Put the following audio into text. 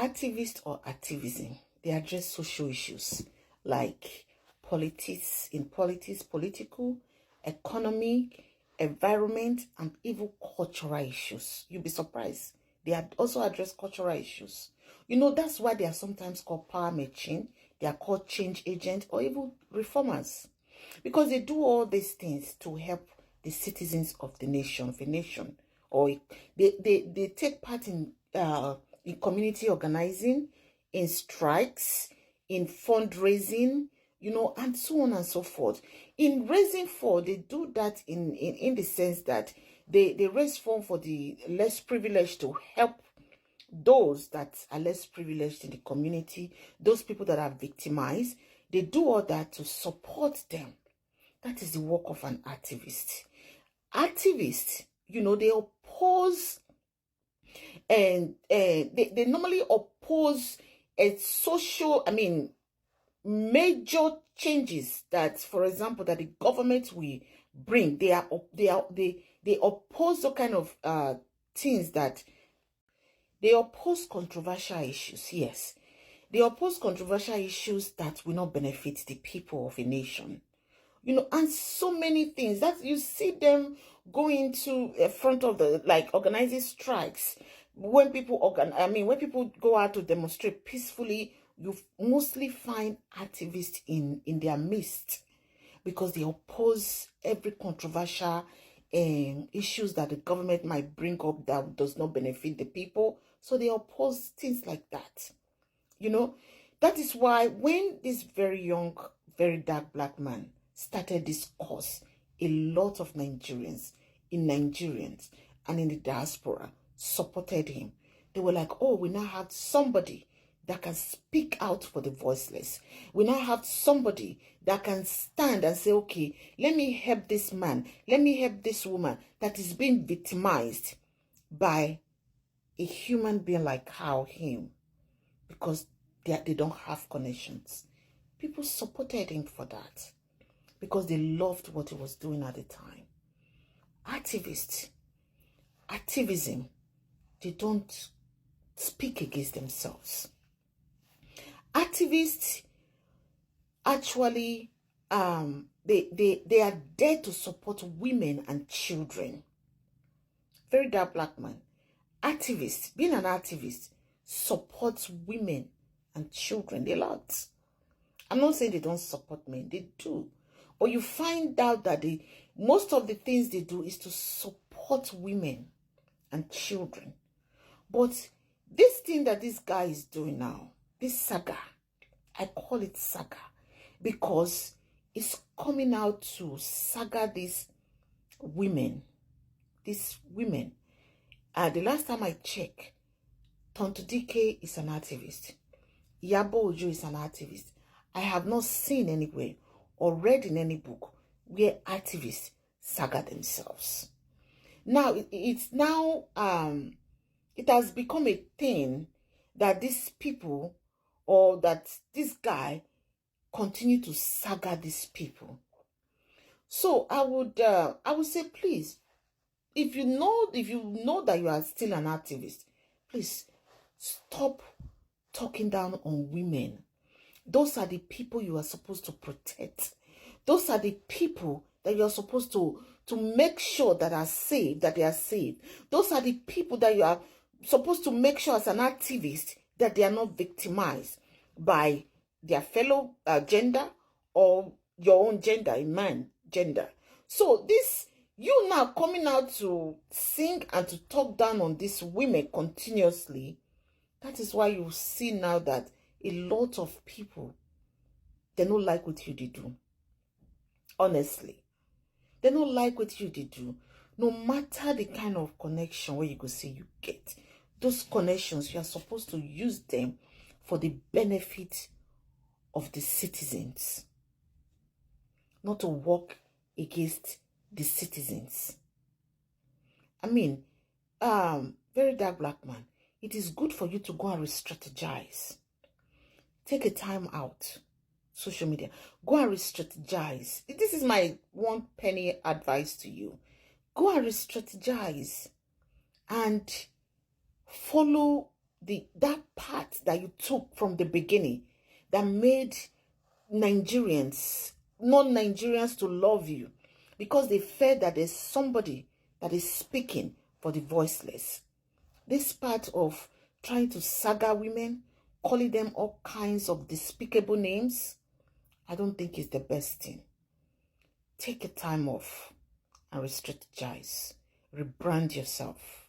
Activists or activism, they address social issues like political, economy, environment, and even cultural issues. You'll be surprised. They also address cultural issues. You know, that's why they are sometimes called power machine. They are called change agents or even reformers. Because they do all these things to help the citizens of the nation, or they take part in community organizing, in strikes, in fundraising, you know, and so on and so forth. In raising funds, they do that in the sense that they raise funds for the less privileged to help those that are less privileged in the community, those people that are victimized. They do all that to support them. That is the work of an activist. Activists, you know, they oppose and they normally oppose a social, major changes that, for example, that the government will bring. They oppose the kind of things that they oppose controversial issues. Yes, they oppose controversial issues that will not benefit the people of a nation. You know, and so many things that you see them going to front of the, like, organizing strikes. When people when people go out to demonstrate peacefully, you mostly find activists in their midst, because they oppose every controversial issues that the government might bring up that does not benefit the people. So they oppose things like that. You know, that is why when this very young, very dark black man started this course, a lot of Nigerians and in the diaspora supported him. They were like, oh, we now have somebody that can speak out for the voiceless. We now have somebody that can stand and say, okay, let me help this man, let me help this woman that is being victimized by a human being like him, because they don't have connections. People supported him for that because they loved what he was doing at the time. Activism, they don't speak against themselves. Activists actually, they are there to support women and children. Very dark black man. Activists, being an activist, supports women and children a lot. I'm not saying they don't support men, they do. But you find out that most of the things they do is to support women and children. But this thing that this guy is doing now, this saga, I call it saga because it's coming out to saga these women. The last time I checked, TONTO DIKEH is an activist. IYABO OJO is an activist. I have not seen anywhere or read in any book where activists saga themselves. Now, it has become a thing that these people, or that this guy, continue to saga these people. So I would say, please, if you know that you are still an activist, please stop talking down on women. Those are the people you are supposed to protect. Those are the people that you are supposed to make sure that are saved, that they are saved. Those are the people that you are supposed to make sure as an activist that they are not victimized by their fellow gender or your own gender, a man gender. So this, you now coming out to sing and to talk down on these women continuously, that is why you see now that a lot of people, they don't like what you do. Honestly, they don't like what you do. No matter the kind of connection where you go see you get, those connections, you are supposed to use them for the benefit of the citizens, not to work against the citizens. Very dark black man, it is good for you to go and re-strategize. Take a time out. Social media. Go and re-strategize. This is my 1 penny advice to you. Go and re-strategize and follow that part that you took from the beginning that made Nigerians, non-Nigerians, to love you, because they felt that there's somebody that is speaking for the voiceless. This part of trying to saga women, calling them all kinds of despicable names, I don't think it's the best thing. Take a time off and re-strategize. Rebrand yourself.